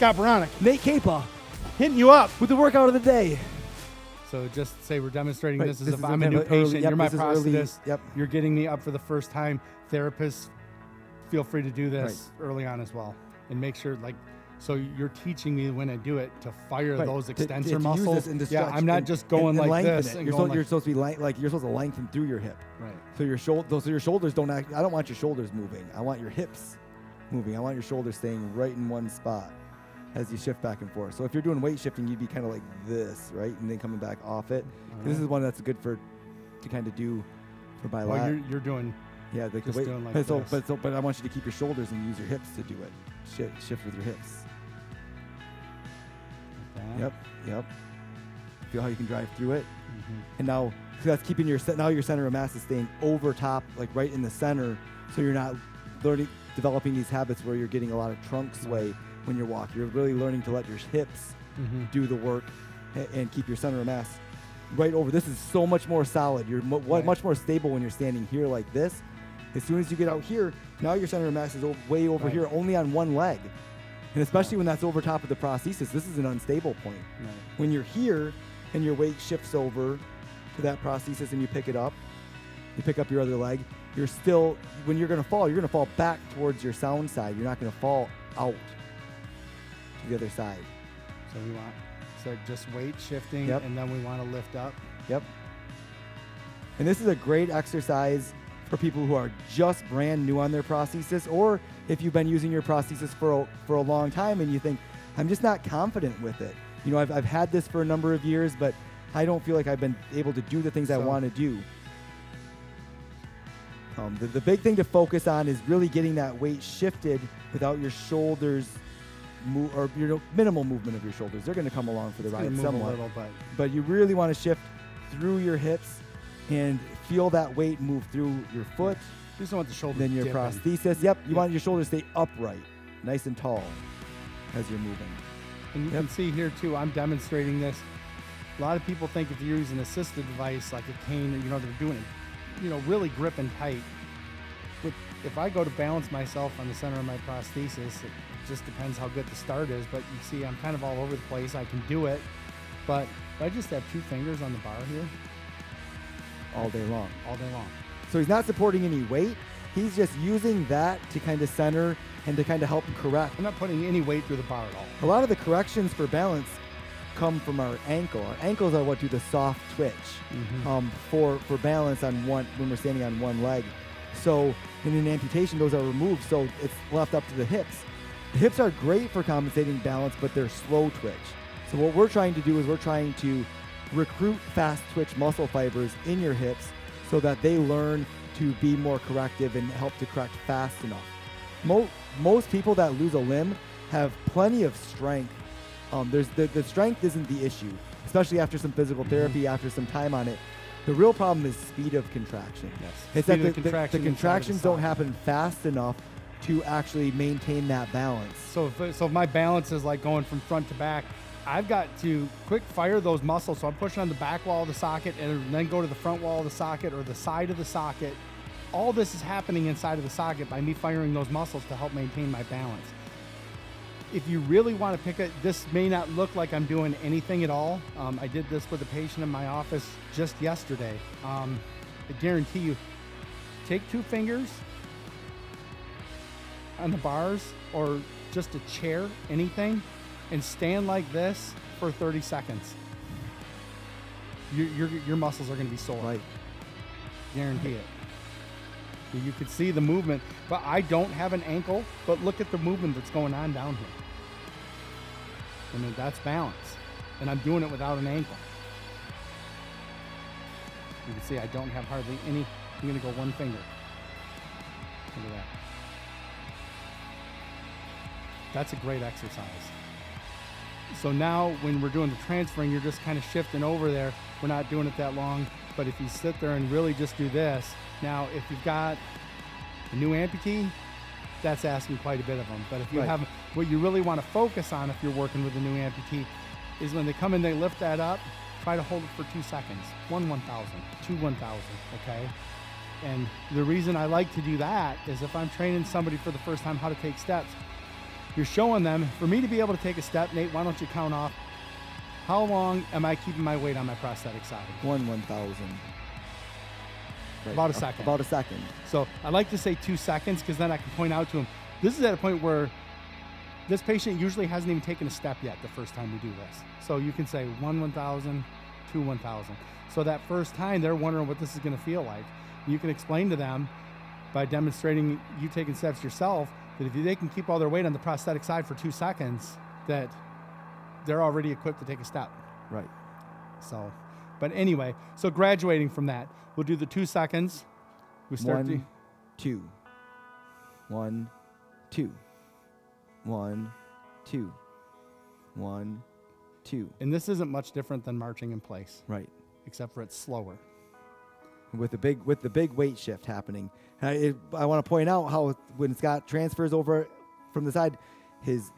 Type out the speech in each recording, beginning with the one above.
Scott Baronic, Nate Capa, hitting you up. with the workout of the day. So just say we're demonstrating Right, this as this if is I'm a a new early- patient. yep, You're my this is early, prosthetist. yep. You're getting me up for the first time. Therapists, feel free to do this early on as well. And make sure, like, so you're teaching me when I do it to fire Right, those to extensor use muscles. this and to Yeah, stretch I'm not and- just going and like lengthen this. it. And You're, going you're supposed to be you're supposed to lengthen through your hip. right. So your shoulders don't act. I don't want your shoulders moving. I want your hips moving. I want your shoulders staying right in one spot as you shift back and forth. So if you're doing weight shifting, you'd be kind of like this, right, and then coming back off it. This is one that's good to kind of do for bilateral. Well, you're doing. Yeah, the Just weight, doing like but I want you to keep your shoulders and use your hips to do it. Shift with your hips. Like Yep. Feel how you can drive through it. Mm-hmm. And now, so that's keeping your center of mass is staying over top, like right in the center, so you're not developing these habits where you're getting a lot of trunk sway when you walk. You're really learning to let your hips do the work and keep your center of mass right over. This is so much more solid. You're much more stable when you're standing here like this. As soon as you get out here, now your center of mass is way over here, only on one leg. And especially when that's over top of the prosthesis, this is an unstable point. Right. When you're here and your weight shifts over to that prosthesis and you pick it up, you pick up your other leg, you're still, when you're going to fall back towards your sound side. You're not going to fall out to the other side. So we want just weight shifting, Yep. and then we want to lift up. Yep. And this is a great exercise for people who are just brand new on their prosthesis, or if you've been using your prosthesis for a long time and you think, I'm just not confident with it. You know, I've had this for a number of years, but I don't feel like I've been able to do the things I want to do. The big thing to focus on is really getting that weight shifted without your shoulders or minimal movement of your shoulders. They're going to come along for the ride somewhat. A little, But you really want to shift through your hips and feel that weight move through your foot. You just don't want the shoulders Then your dipping. prosthesis. Yep, you want your shoulders to stay upright, nice and tall as you're moving. And you can see here too, I'm demonstrating this. A lot of people think if you're using an assisted device like a cane, they're doing it, really gripping tight. But if I go to balance myself on the center of my prosthesis, it just depends how good the start is. But you see, I'm kind of all over the place. I can do it, but if I just have 2 fingers on the bar here, all day long. So he's not supporting any weight. He's just using that to kind of center and to kind of help correct. I'm not putting any weight through the bar at all. A lot of the corrections for balance come from our ankle. Our ankles are what do the soft twitch for balance on when we're standing on one leg. So in an amputation, those are removed, so it's left up to the hips. The hips are great for compensating balance, but they're slow twitch. So what we're trying to do is we're trying to recruit fast twitch muscle fibers in your hips so that they learn to be more corrective and help to correct fast enough. Most people that lose a limb have plenty of strength. The strength isn't the issue, especially after some physical therapy, after some time on it. The real problem is speed of contraction. Yes. It's Speed that of the contraction contractions don't inside the socket. happen fast enough to actually maintain that balance. So if my balance is like going from front to back, I've got to quick fire those muscles. So I'm pushing on the back wall of the socket and then go to the front wall of the socket or the side of the socket. All this is happening inside of the socket by me firing those muscles to help maintain my balance. If you really want to pick it, this may not look like I'm doing anything at all. I did this with a patient in my office just yesterday. I guarantee you, take 2 fingers on the bars or just a chair, anything, and stand like this for 30 seconds. Your muscles are going to be sore. Right. Guarantee it. You could see the movement, but I don't have an ankle, but look at the movement that's going on down here. I mean, that's balance, and I'm doing it without an ankle. You can see I don't have hardly any. I'm going to go 1 finger. Look at that. That's a great exercise. So now when we're doing the transferring, you're just kind of shifting over there. We're not doing it that long, but if you sit there and really just do this, now if you've got a new amputee, that's asking quite a bit of them. But if you have, what you really want to focus on if you're working with a new amputee is when they come in, they lift that up, try to hold it for 2 seconds. 1 1,000, 2 1,000, okay? And the reason I like to do that is if I'm training somebody for the first time how to take steps, you're showing them, for me to be able to take a step, Nate, why don't you count off, how long am I keeping my weight on my prosthetic side? 1/1000. Right. About a second. About a second. So I like to say 2 seconds, because then I can point out to them, this is at a point where this patient usually hasn't even taken a step yet the first time we do this. So you can say 1/1000, 2/1000. So that first time they're wondering what this is going to feel like. You can explain to them by demonstrating you taking steps yourself that if they can keep all their weight on the prosthetic side for 2 seconds, that they're already equipped to take a step. Right. So, but anyway, so graduating from that, we'll do the 2 seconds. We start 1, 2, 1, 2, 1, 2, 1, 2. And this isn't much different than marching in place, Right. except for it's slower. With the big weight shift happening. I want to point out how when Scott transfers over from the side, his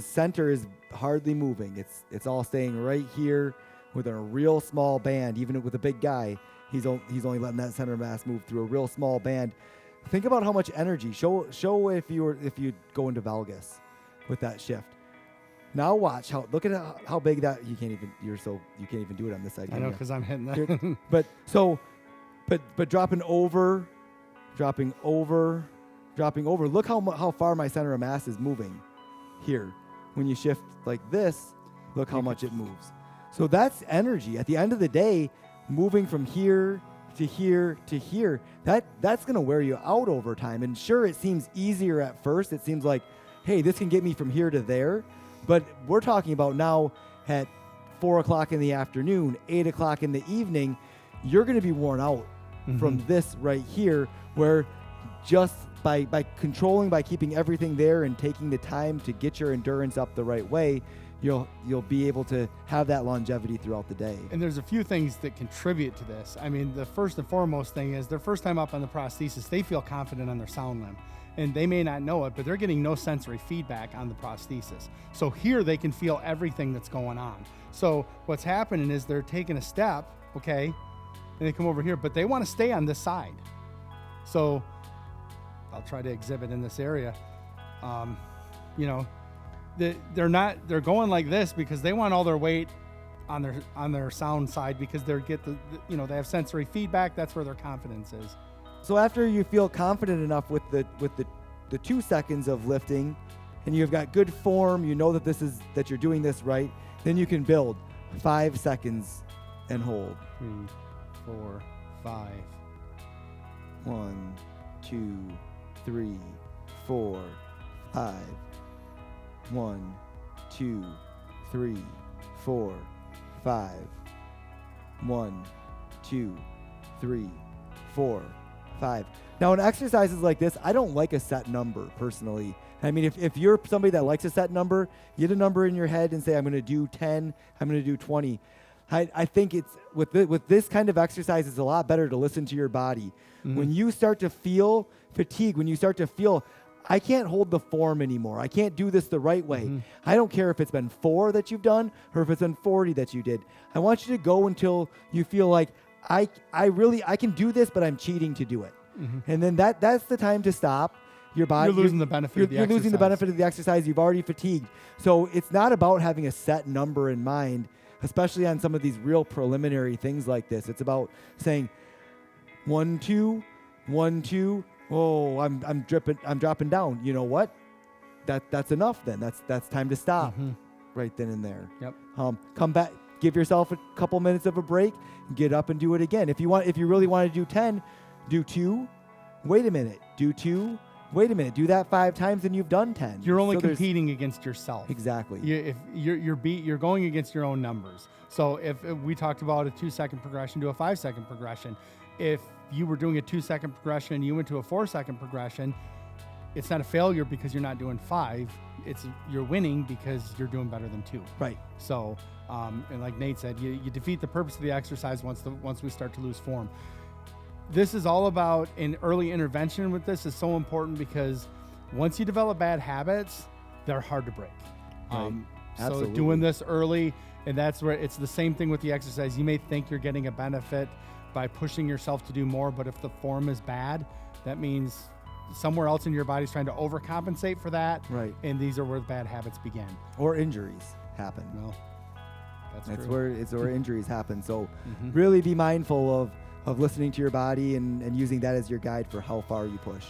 center is hardly moving. It's all staying right here with a real small band. Even with a big guy, he's only letting that center mass move through a real small band. Think about how much energy. Show if you go into valgus with that shift. Now watch look at how big that you can't even do it on this side. I know, because I'm hitting that. But dropping over. Look how far my center of mass is moving here. When you shift like this, look how much it moves. So that's energy. At the end of the day, moving from here to here to here, that's going to wear you out over time. And sure, it seems easier at first. It seems like, hey, this can get me from here to there. But we're talking about now at 4 o'clock in the afternoon, 8 o'clock in the evening, you're going to be worn out from this right here, where just by controlling, by keeping everything there and taking the time to get your endurance up the right way, you'll be able to have that longevity throughout the day. And there's a few things that contribute to this. I mean, the first and foremost thing is their first time up on the prosthesis, they feel confident on their sound limb. And they may not know it, but they're getting no sensory feedback on the prosthesis. So here they can feel everything that's going on. So what's happening is they're taking a step, okay, and they come over here, but they want to stay on this side. So I'll try to exhibit in this area. They're going like this because they want all their weight on their sound side, because they have sensory feedback. That's where their confidence is. So after you feel confident enough with the 2 seconds of lifting, and you've got good form, you know that you're doing this right, then you can build 5 seconds and hold. 3, 4, 5. 1, 2, 3, 4, 5. 1, 2, 3, 4, 5. 1, 2, 3, 4, 5. Now, in exercises like this, I don't like a set number personally. I mean, if you're somebody that likes a set number, get a number in your head and say, I'm going to do 10, I'm going to do 20. I think it's with this kind of exercise, it's a lot better to listen to your body. When you start to feel fatigue, when you start to feel, I can't hold the form anymore, I can't do this the right way. I don't care if it's been 4 that you've done or if it's been 40 that you did. I want you to go until you feel like I can do this, but I'm cheating to do it. And then that's the time to stop. Your body, you're losing the benefit of the exercise. You're losing the benefit of the exercise. You've already fatigued. So it's not about having a set number in mind, especially on some of these real preliminary things like this. It's about saying 1, 2, 1, 2. Oh, I'm dropping down. You know what? That's enough then. That's time to stop right then and there. Yep. Come back, give yourself a couple minutes of a break, get up and do it again. If you really want to do 10, do 2. Wait a minute. Do 2. Wait a minute. Do that 5 times and you've done 10. You're only competing against yourself. Exactly. If you're going against your own numbers. So if we talked about a 2-second progression to a 5-second progression, if you were doing a 2-second progression and you went to a 4-second progression, it's not a failure because you're not doing 5. You're winning because you're doing better than 2. Right. So, and like Nate said, you defeat the purpose of the exercise once we start to lose form. This is all about an early intervention with this is so important, because once you develop bad habits, they're hard to break. Right. So doing this early, and that's where it's the same thing with the exercise. You may think you're getting a benefit by pushing yourself to do more, but if the form is bad, that means somewhere else in your body's trying to overcompensate for that. Right. And these are where the bad habits begin. Or injuries happen. No, that's Where injuries happen. So Mm-hmm. really be mindful of listening to your body and using that as your guide for how far you push.